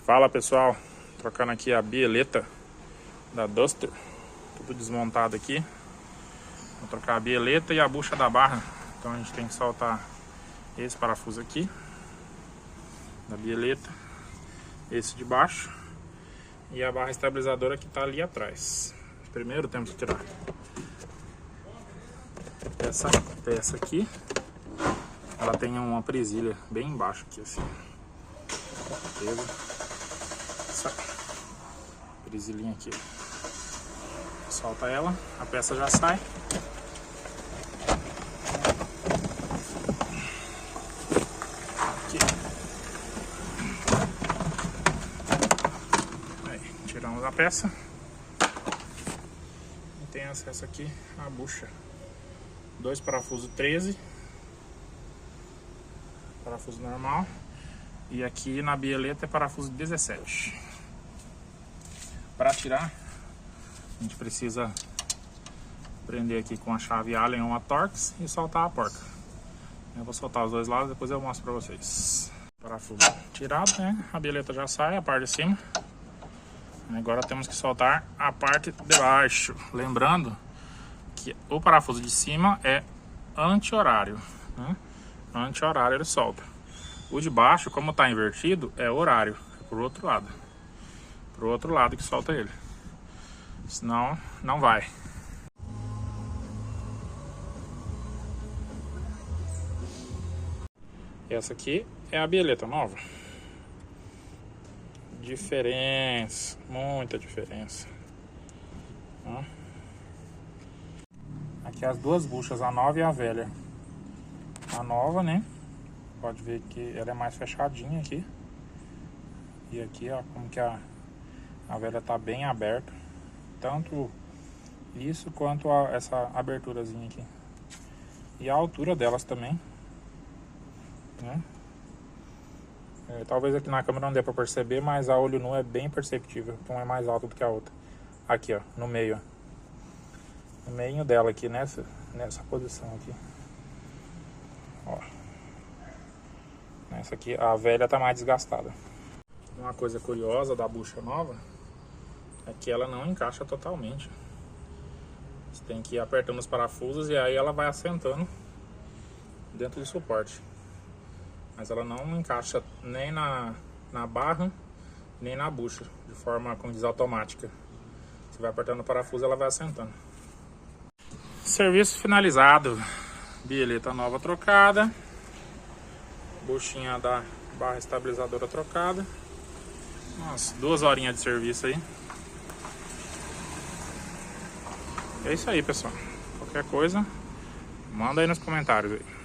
Fala pessoal, trocando aqui a bieleta da Duster, tudo desmontado aqui. Vou trocar a bieleta e a bucha da barra. Então a gente tem que soltar esse parafuso aqui da bieleta, esse de baixo e a barra estabilizadora que está ali atrás. Primeiro temos que tirar essa peça aqui. Ela tem uma presilha bem embaixo aqui assim. Beleza? Essa presilhinha aqui. Solta ela, a peça já sai. Aqui. Aí, tiramos a peça. E tem acesso aqui à bucha. Dois parafusos 13. Parafuso normal. E aqui na bieleta é parafuso 17. Para tirar, a gente precisa prender aqui com a chave Allen ou a Torx e soltar a porca. Eu vou soltar os dois lados, depois eu mostro para vocês. Parafuso tirado, né? A bieleta já sai, a parte de cima. Agora temos que soltar a parte de baixo. Lembrando que o parafuso de cima é anti-horário, né? Anti-horário ele solta. O de baixo, como está invertido, é horário, é pro outro lado. Pro outro lado que solta ele. Senão, não vai. Essa aqui é a bieleta nova. Diferença, muita diferença. Ó. Aqui as duas buchas, a nova e a velha. A nova, né? Pode ver que ela é mais fechadinha aqui. E aqui, ó, como que a velha tá bem aberta. Tanto isso quanto essa aberturazinha aqui. E a altura delas também, né? Talvez aqui na câmera não dê pra perceber, mas a olho nu é bem perceptível. Então é mais alta do que a outra. Aqui, ó, no meio, ó. No meio dela aqui, nessa posição aqui. Ó. Essa aqui, a velha tá mais desgastada. Uma coisa curiosa da bucha nova é que ela não encaixa totalmente. Você tem que ir apertando os parafusos e aí ela vai assentando dentro do suporte. Mas ela não encaixa nem na barra, nem na bucha, de forma, como diz, automática. Você vai apertando o parafuso e ela vai assentando. Serviço finalizado. Bieleta nova trocada. Buchinha da barra estabilizadora trocada. Nossa, 2 horinhas de serviço aí. É isso aí, pessoal. Qualquer coisa, manda aí nos comentários aí.